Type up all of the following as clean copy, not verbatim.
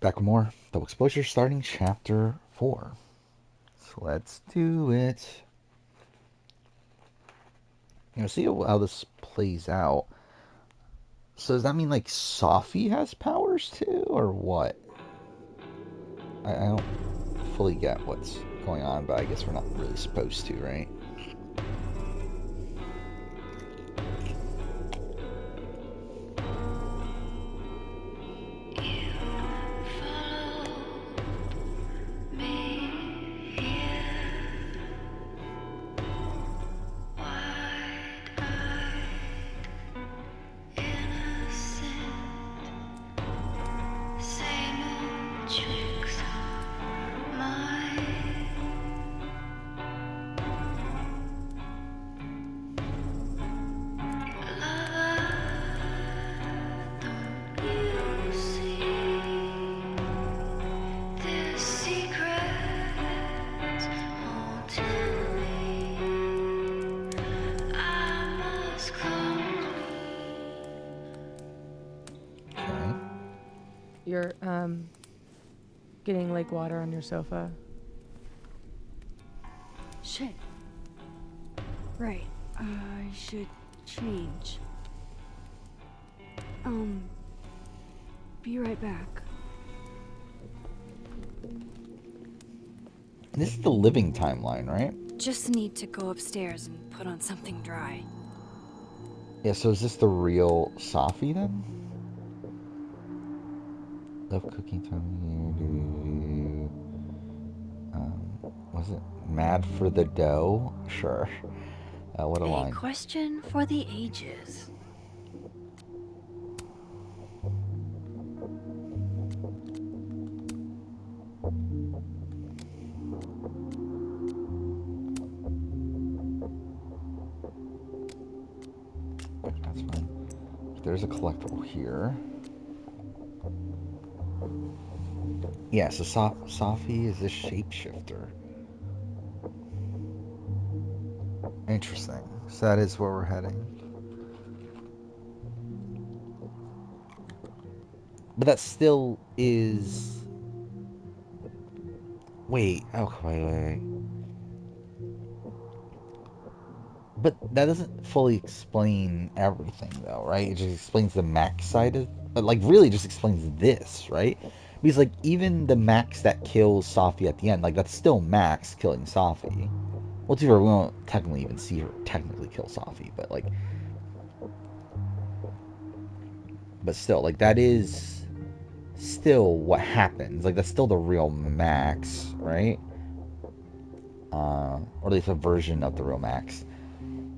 Back with more Double Exposure starting chapter 4. So let's do it. See how this plays out. So does that mean like Safi has powers too, or what? I don't fully get what's going on, but I guess we're not really supposed to, right? Okay. You're getting lake water on your sofa. Shit. Right. I should change. Be right back. This is the living timeline, right? Just need to go upstairs and put on something dry. Yeah, so is this the real Safi then? Love cooking time. Was it mad for the dough? Sure. What a A line. question for the ages. That's fine. There's a collectible here. Yeah, so Safi is a shapeshifter. Interesting. So that is where we're heading. But that still is... Wait. Oh, wait. But that doesn't fully explain everything, though, right? It just explains the max side of... Like, really just explains this, right? Because, like, even the max that kills Safi at the end, like, that's still Max killing Safi. Well, to her, we won't technically even see her technically kill Safi, but, like... But still, like, that is still what happens. Like, that's still the real Max, right? Or at least a version of the real Max.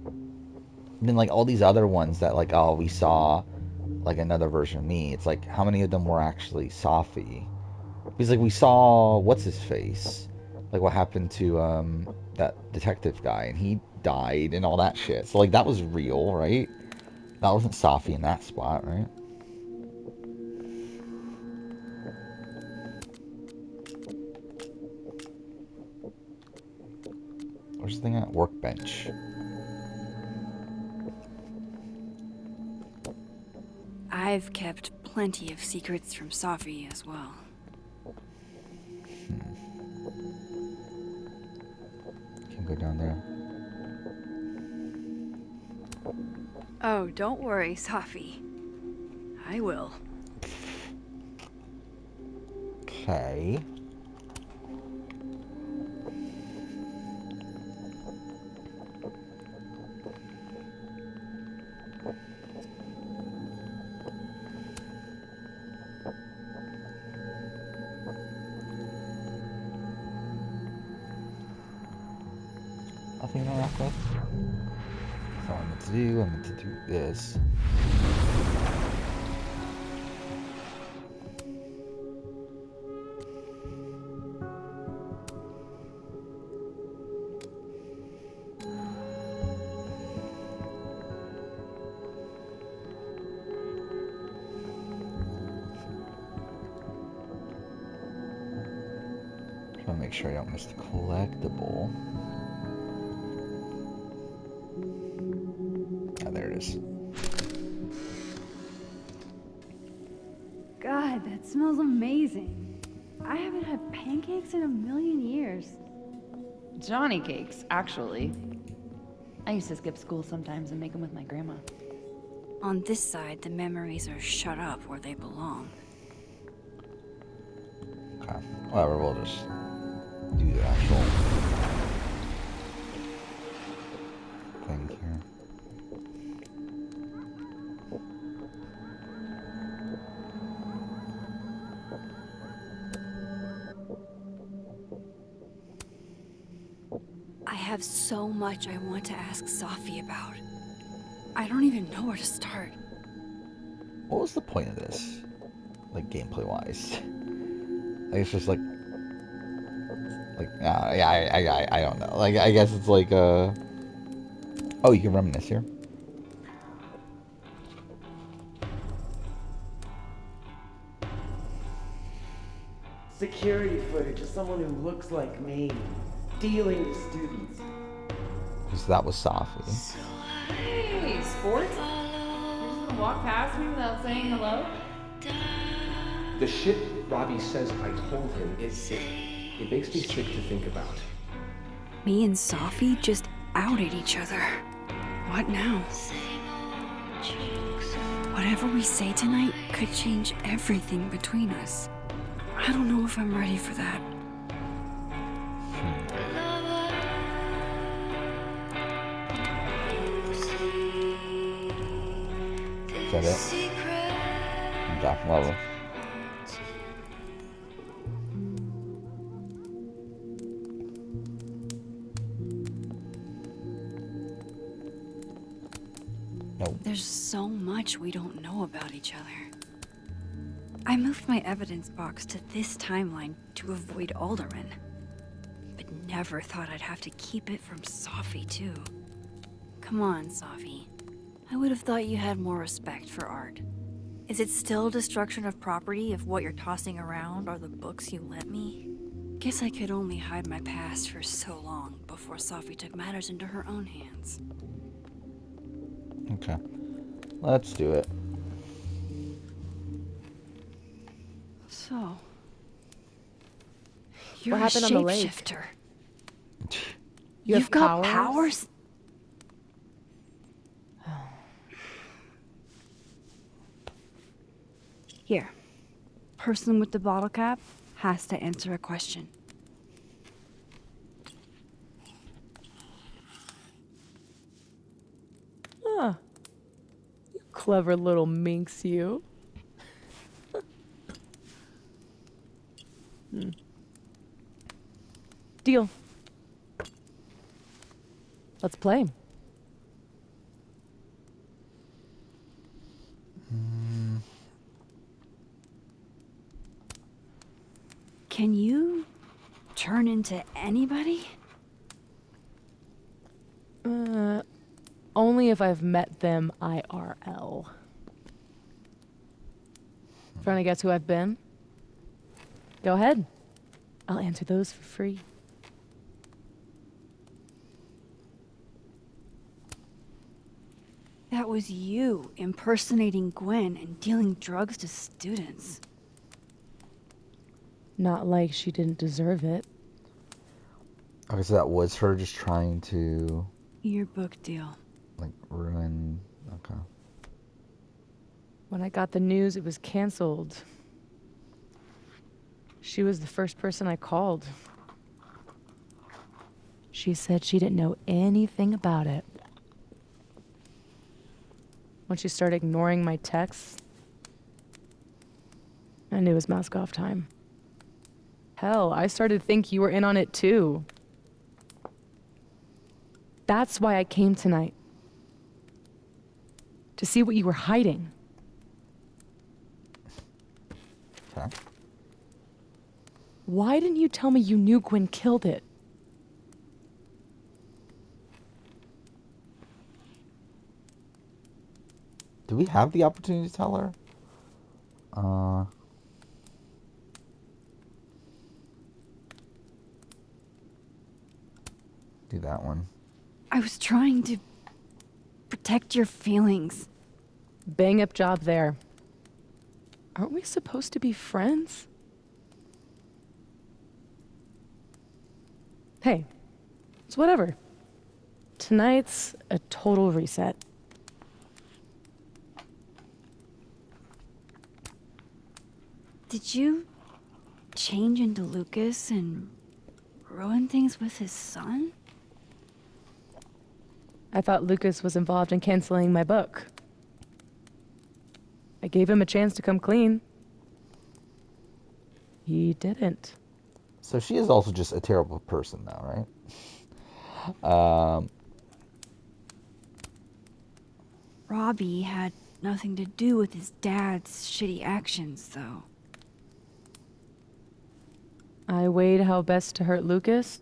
And then, like, all these other ones that, like, oh, we saw, like, another version of me. It's like, how many of them were actually Safi? Because, like, we saw, what's his face? Like, what happened to, that detective guy, and he died and all that shit. So, like, that was real, right? That wasn't Safi in that spot, right? Where's the thing at? Workbench. I've kept plenty of secrets from Safi as well. Can go down there. Oh, don't worry, Safi. I will. Okay. Nothing to interact with. That's not what I meant to do. I meant to do this. Trying to make sure I don't miss the collectible. God, that smells amazing. I haven't had pancakes in a million years. Johnny cakes, actually. I used to skip school sometimes and make them with my grandma. On this side, the memories are shut up where they belong. Okay. Whatever, we'll just do the actual thing here. I have so much I want to ask Safi about. I don't even know where to start. What was the point of this? Like, gameplay-wise? It's just like, yeah, I don't know. Like, I guess it's like, oh, you can reminisce here. Security footage of someone who looks like me, dealing with students. Because that was Safi. Hey, sports? You're just gonna walk past me without saying hello? The shit Robbie says I told him, it makes me sick to think about. Me and Safi just outed each other. What now? Whatever we say tonight could change everything between us. I don't know if I'm ready for that. Is that it? Okay, level. No. There's so much we don't know about each other. I moved my evidence box to this timeline to avoid Alderman, but never thought I'd have to keep it from Safi, too. Come on, Safi. I would have thought you had more respect for art. Is it still destruction of property if what you're tossing around are the books you lent me? Guess I could only hide my past for so long before Safi took matters into her own hands. Okay. Let's do it. So, you're a happened on the lake? shapeshifter. You have You've got powers? powers? Here. Person with the bottle cap has to answer a question. Huh. You clever little minx, you. Deal. Let's play. Can you turn into anybody? Only if I've met them IRL. Trying to guess who I've been? Go ahead. I'll answer those for free. That was you impersonating Gwen and dealing drugs to students. Not like she didn't deserve it. Okay, so that was her just trying to, Your book deal. like, ruin... Okay. When I got the news it was canceled, she was the first person I called. She said she didn't know anything about it. When she started ignoring my texts, I knew it was mask off time. Hell, I started to think you were in on it too. That's why I came tonight. To see what you were hiding. Okay. Why didn't you tell me you knew Gwen killed it? Do we have the opportunity to tell her? Do that one. I was trying to protect your feelings. Bang up job there. Aren't we supposed to be friends? Hey, it's whatever. Tonight's a total reset. Did you change into Lucas and ruin things with his son? I thought Lucas was involved in canceling my book. I gave him a chance to come clean. He didn't. So she is also just a terrible person now, right? Robbie had nothing to do with his dad's shitty actions, though. I weighed how best to hurt Lucas.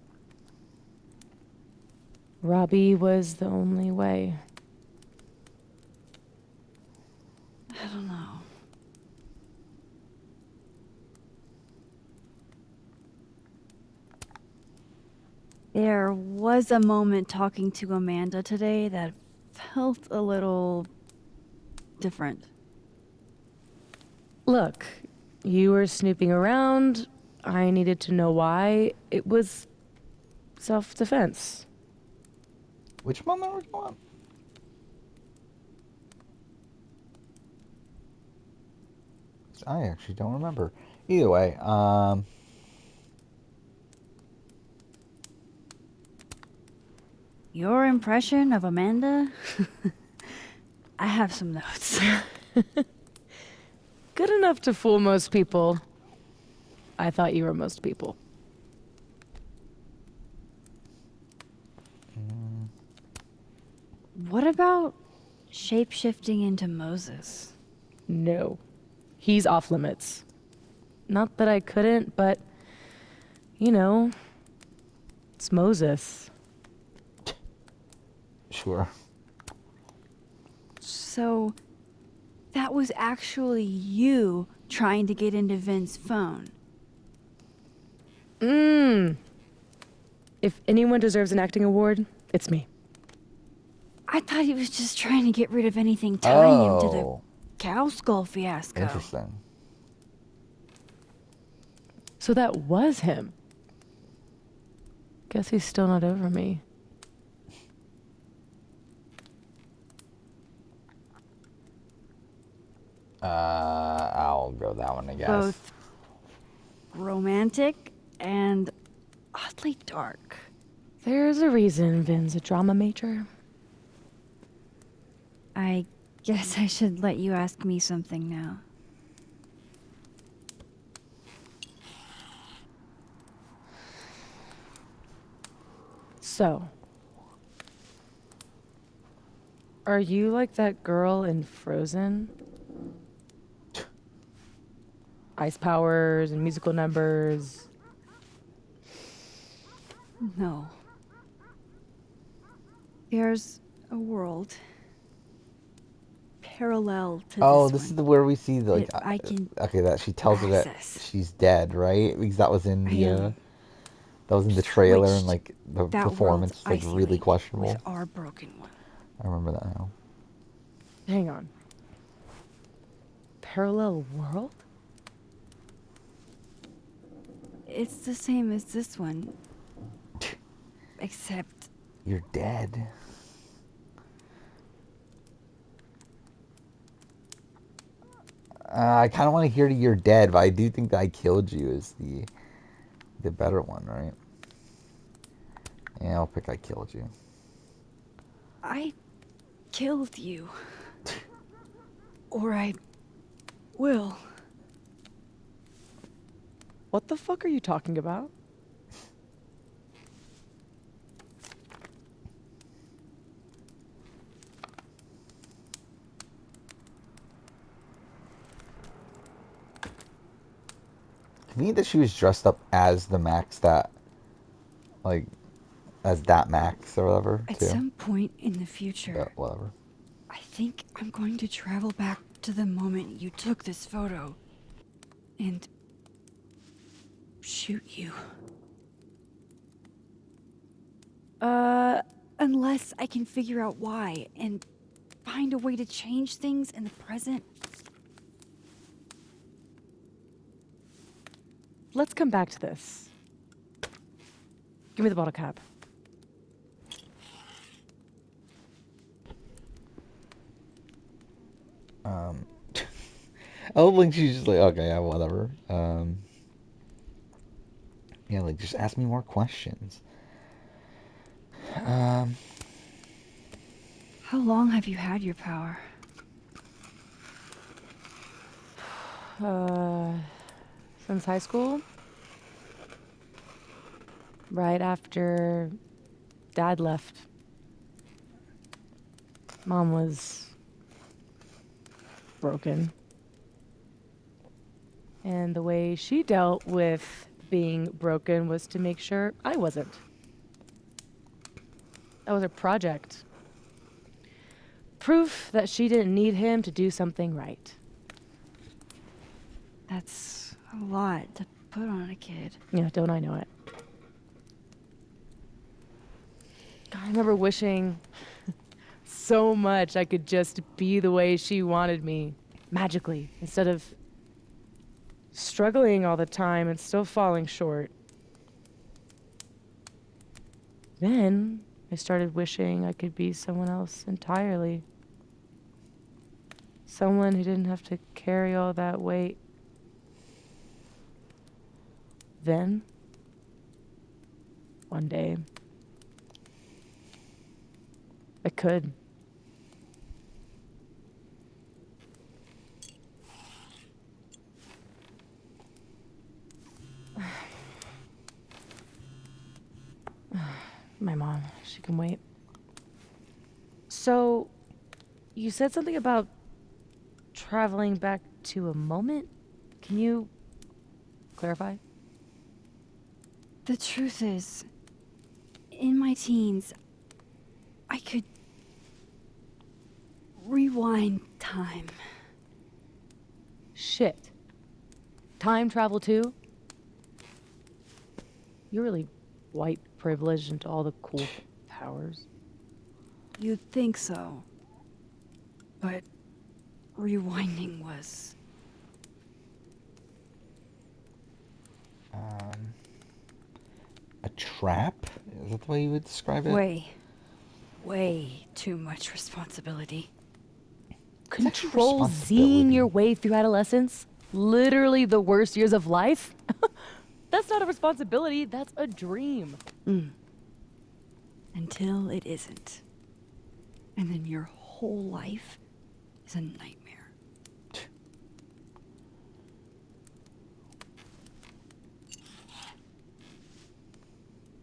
Robbie was the only way. I don't know. There was a moment talking to Amanda today that felt a little different. Look, you were snooping around. I needed to know why. It was self-defense. Which moment are we on? I actually don't remember. Either way, Your impression of Amanda? I have some notes. Good enough to fool most people. I thought you were most people. What about shape-shifting into Moses? No. He's off limits. Not that I couldn't, but, you know, it's Moses. sure. So, that was actually you trying to get into Vin's phone. If anyone deserves an acting award, it's me. I thought he was just trying to get rid of anything tying him to the Oh, cow skull fiasco. interesting. So that was him. Guess he's still not over me. I'll go that one, I guess. Both romantic and oddly dark. There's a reason Vin's a drama major. I guess I should let you ask me something now. So, are you like that girl in Frozen? Ice powers and musical numbers. No. There's a world parallel to Oh, this this one is where we see the like. that I can Okay, that she tells her that access. she's dead, right? Because that was in I the am that was in the trailer and switched like the that performance world's was like icy really link questionable. with our broken one. I remember that now. Hang on. Parallel world? It's the same as this one, except You're dead. I kind of want to hear you're dead, but I do think that I killed you is the better one, right? Yeah, I'll pick I killed you. I killed you. Or I will. What the fuck are you talking about? Convenient that she was dressed up as the Max that, like, as that Max or whatever, At too. some point in the future, Yeah, whatever. I think I'm going to travel back to the moment you took this photo and shoot you. Unless I can figure out why and find a way to change things in the present. let's come back to this. Give me the bottle cap. Oh, like she's just like, okay, yeah, whatever. Yeah, like just ask me more questions. Um, How long have you had your power? Since high school? Right after Dad left. Mom was broken. And the way she dealt with being broken was to make sure I wasn't. That was her project. Proof that she didn't need him to do something right. That's a lot to put on a kid. Yeah, don't I know it? God, I remember wishing so much I could just be the way she wanted me, magically, instead of struggling all the time and still falling short. Then I started wishing I could be someone else entirely. Someone who didn't have to carry all that weight. Then, one day, I could. My mom, she can wait. So, you said something about traveling back to a moment? Can you clarify? The truth is, in my teens, I could rewind time. Shit. Time travel too? You're really white privileged into all the cool powers. You'd think so. But rewinding was... a trap? Is that the way you would describe it? way too much responsibility. Control Zing your way through adolescence? Literally the worst years of life? That's not a responsibility, that's a dream. Until it isn't. And then your whole life is a nightmare.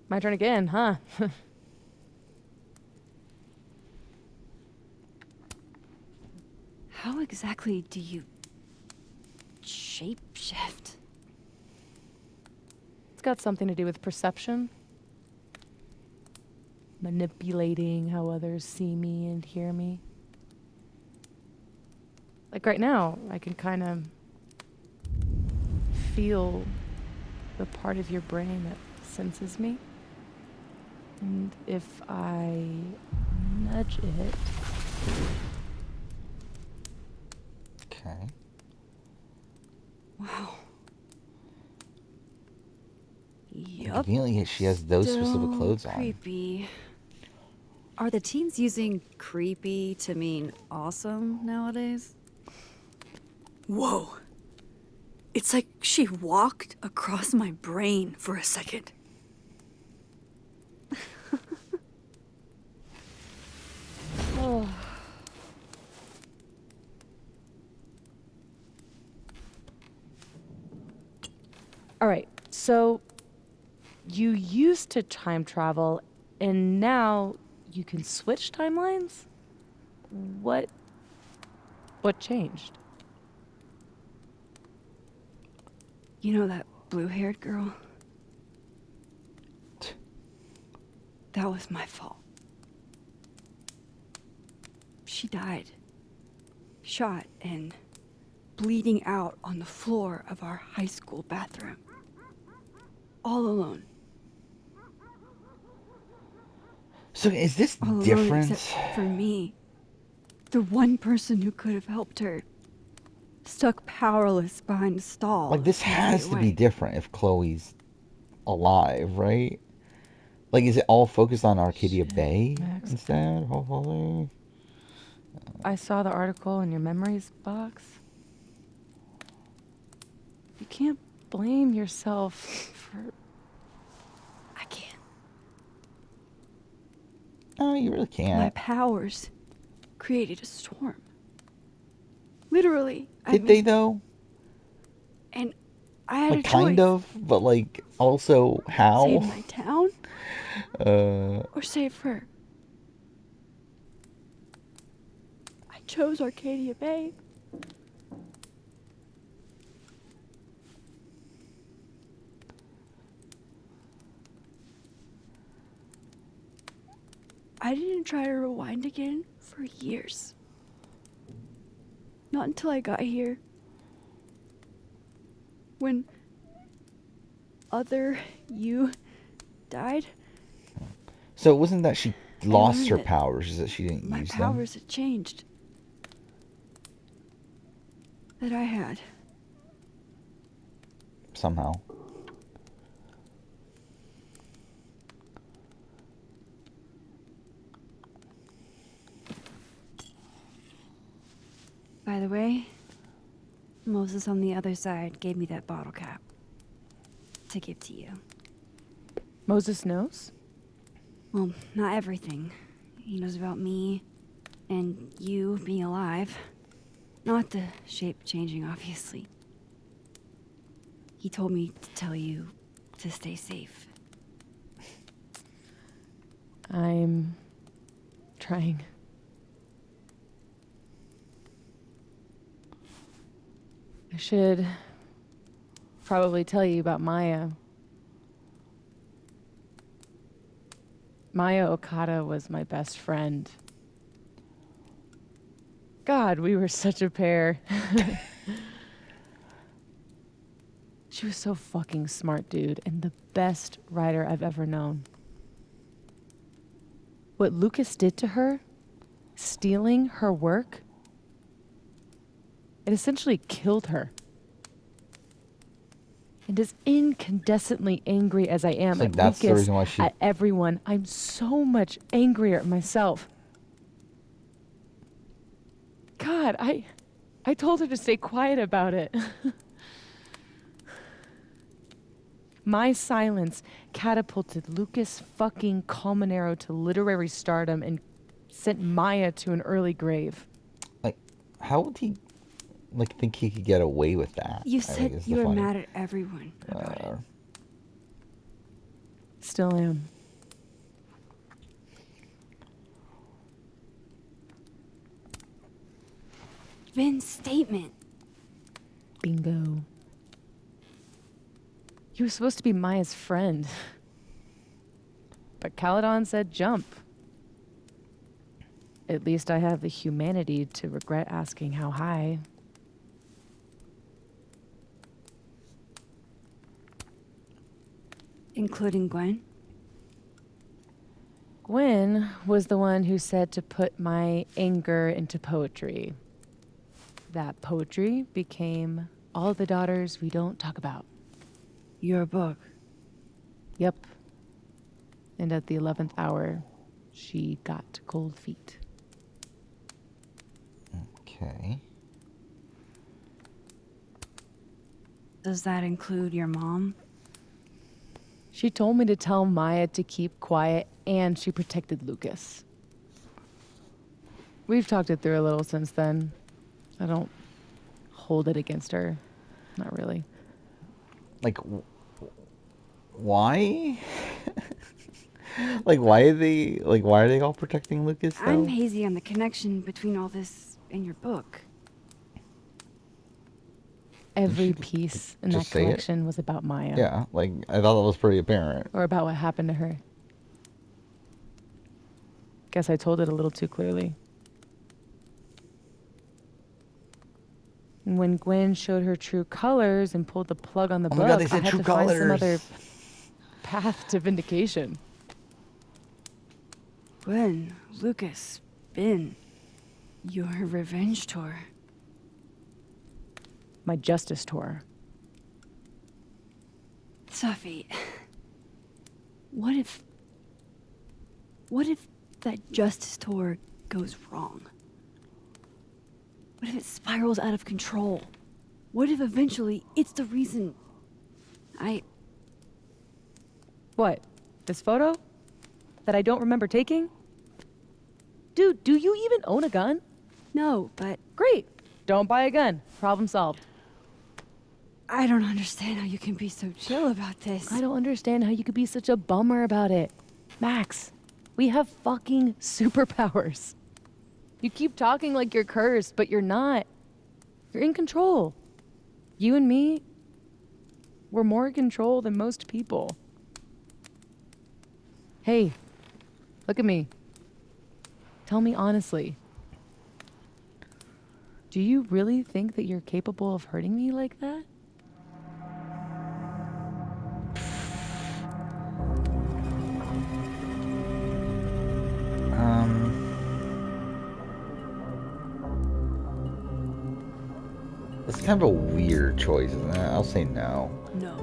My turn again, huh? How exactly do you shapeshift? It's got something to do with perception. Manipulating how others see me and hear me. Like right now, I can kind of feel the part of your brain that senses me. And if I nudge it... Okay. Wow. Yup. Conveniently, she has those specific Still clothes on. creepy. Are the teens using creepy to mean awesome nowadays? Whoa. It's like she walked across my brain for a second. Oh. All right, so you used to time travel, and now you can switch timelines? What changed? You know that blue-haired girl? That was my fault. She died. Shot and bleeding out on the floor of our high school bathroom. All alone. So is this All alone different? except for me. The one person who could have helped her. stuck powerless behind a stall. Like, this and has fade to be away. different if Chloe's alive, right? Like, is it all focused on Arcadia Shit, Bay Max. instead, hopefully? I saw the article in your memories box. You can't blame yourself for. I can't. No, you really My can't. powers created a storm. Literally. Did they, though? And I had Like, a choice. kind of, but, like, also how? Save my town Uh, or save her. I chose Arcadia Bay. I didn't try to rewind again for years. Not until I got here. When other you died, so it wasn't that she lost learned her that powers, is that she didn't my use powers had changed. That I had. them somehow. By the way, Moses on the other side gave me that bottle cap to give to you. Moses knows? Well, not everything. He knows about me and you being alive. Not the shape changing, obviously. He told me to tell you to stay safe. I'm trying. I should probably tell you about Maya. Maya Okada was my best friend. God, we were such a pair. She was so fucking smart, dude, and the best writer I've ever known. What Lucas did to her, stealing her work, it essentially killed her. And as incandescently angry as I am Like, at that's the Lucas, reason why she- at everyone, I'm so much angrier at myself. God, I told her to stay quiet about it. My silence catapulted Lucas fucking Colmenero to literary stardom and sent Maya to an early grave. Like, how would he, like, think he could get away with that? You I think said is the you were funny- mad at everyone about it. Still am. Vin's statement. Bingo. He was supposed to be Maya's friend. But Caledon said jump. At least I have the humanity to regret asking how high. Including Gwen? Gwen was the one who said to put my anger into poetry. That poetry became All the Daughters We Don't Talk About. Your book. Yep. And at the 11th hour, she got cold feet. Okay. Does that include your mom? She told me to tell Maya to keep quiet, and she protected Lucas. We've talked it through a little since then. I don't hold it against her. Not really. Like, why? Like, why are they all protecting Lucas, though? I'm hazy on the connection between all this and your book. Every piece in that just say it. collection was about Maya. Yeah, like, I thought that was pretty apparent. Or about what happened to her. Guess I told it a little too clearly. And when Gwen showed her true colors and pulled the plug on the Oh book, my God, they I said had true to find some colors. other path to vindication. Gwen, Lucas, Vin, your revenge tour. My justice tour. Safi, what if that justice tour goes wrong? What if it spirals out of control? What if eventually it's the reason What? This photo? That I don't remember taking? Dude, do you even own a gun? No, but Great. Don't buy a gun. Problem solved. I don't understand how you can be so chill about this. I don't understand how you could be such a bummer about it. Max, we have fucking superpowers. You keep talking like you're cursed, but you're not. You're in control. You and me, we're more in control than most people. Hey, look at me. Tell me honestly. Do you really think that you're capable of hurting me like that? It's kind of a weird choice, isn't it? I'll say no. No.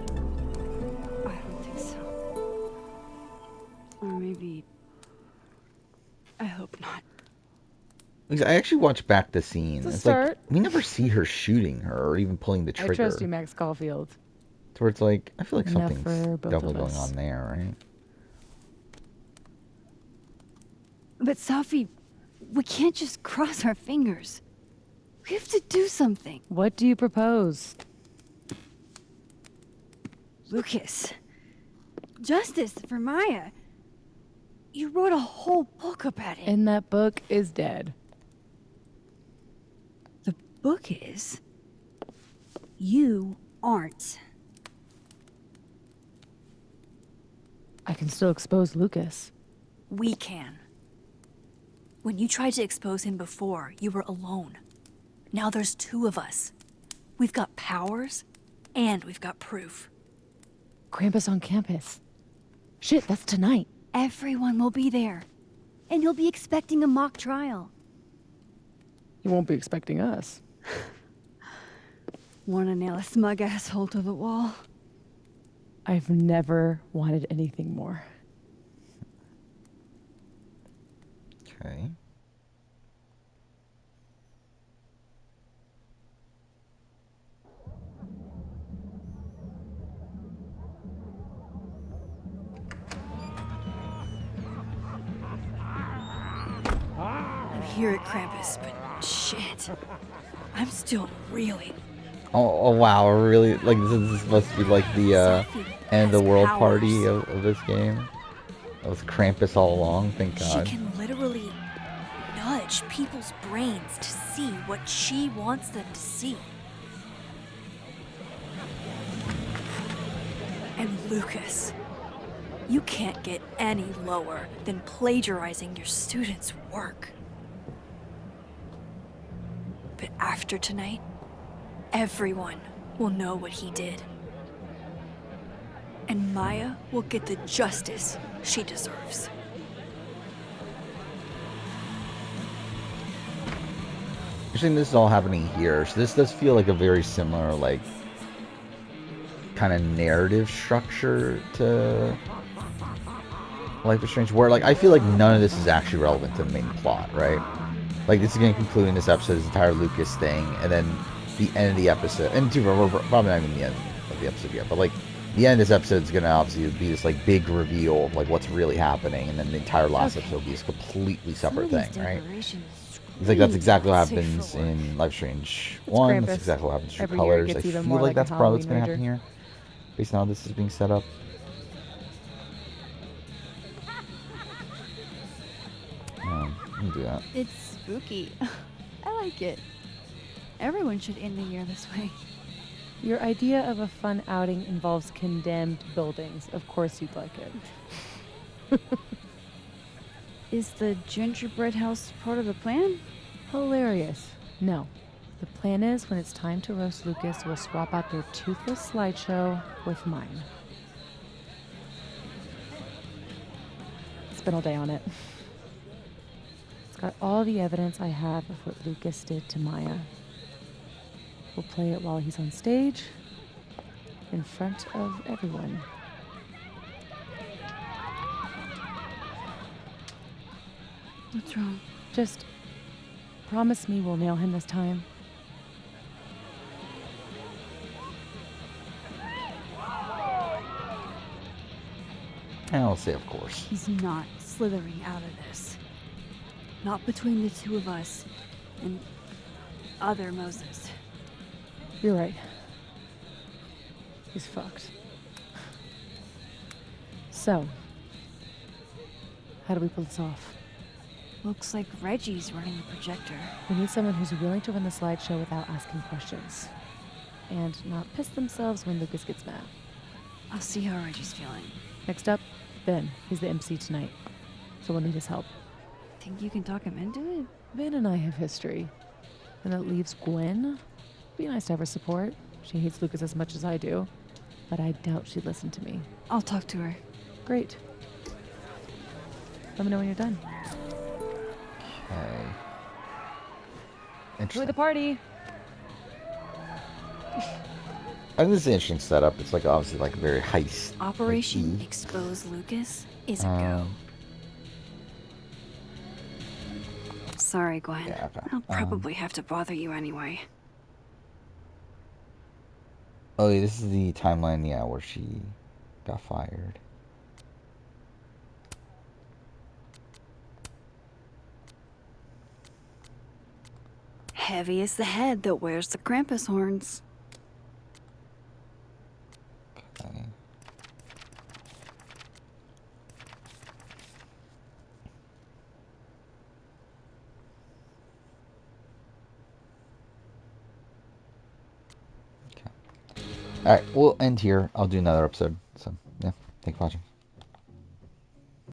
I don't think so. Or maybe... I hope not. Because I actually watched back the scene. It's a It's start. like we never see her shooting her or even pulling the trigger. I trust you, Max Caulfield. To where it's like, I feel like Enough something's for both definitely of going us. on there, right? But Safi, we can't just cross our fingers. We have to do something. What do you propose? Lucas. Justice for Maya. You wrote a whole book about it. And that book is dead. The book is... You aren't. I can still expose Lucas. We can. When you tried to expose him before, you were alone. Now there's two of us. We've got powers, and we've got proof. Krampus on campus. Shit, that's tonight. Everyone will be there. And you'll be expecting a mock trial. You won't be expecting us. Wanna nail a smug asshole to the wall? I've never wanted anything more. Okay. I'm here at Krampus, but shit. I'm still reeling. Oh wow, really? Like this is supposed to be like the end of the world party of this game? That was Krampus all along, thank She God. can literally nudge people's brains to see what she wants them to see. And Lucas, you can't get any lower than plagiarizing your students' work. But after tonight, everyone will know what he did. And Maya will get the justice she deserves. You're saying this is all happening here, so this does feel like a very similar, like, kind of narrative structure to Life is Strange, where, like, I feel like none of this is actually relevant to the main plot, right? Like, this is going to conclude in this episode, this entire Lucas thing, and then the end of the episode, and we're probably not even the end of the episode yet, but, like, the end of this episode is going to obviously be this, like, big reveal of, like, what's really happening, and then the entire last episode will be this completely separate thing, right? It's like that's exactly what happens in Life is Strange 1, Krampus. that's exactly what happens in Every year it Colors. I gets feel even more like like a that's probably what's going to Halloween happen here, based on how this is being set up. I can do that. It's spooky. I like it. Everyone should end the year this way. Your idea of a fun outing involves condemned buildings. Of course you'd like it. Is the gingerbread house part of the plan? Hilarious. No. The plan is when it's time to roast Lucas, we'll swap out their toothless slideshow with mine. Spent all day on it. It's got all the evidence I have of what Lucas did to Maya. We'll play it while he's on stage, in front of everyone. What's wrong? Just promise me we'll nail him this time. And I'll say, of course. He's not slithering out of this. Not between the two of us and other Moses. You're right. He's fucked. So, how do we pull this off? Looks like Reggie's running the projector. We need someone who's willing to run the slideshow without asking questions. And not piss themselves when Lucas gets mad. I'll see how Reggie's feeling. Next up, Ben. He's the MC tonight. So we'll need his help. Think you can talk him into it? Ben and I have history. And that leaves Gwen. Be nice to have her support. She hates Lucas as much as I do. But I doubt she'd listen to me. I'll talk to her. Great. Let me know when you're done. Okay. Enjoy Interesting. the party. I think this is an interesting setup. It's like obviously like very heist. Operation like, Expose Lucas is a go. Sorry, Gwen. Yeah, okay. I'll probably have to bother you anyway. Oh, yeah, this is the timeline, yeah, where she got fired. Heavy is the head that wears the Krampus horns. Okay. Alright, we'll end here. I'll do another episode. So, yeah, thanks for watching.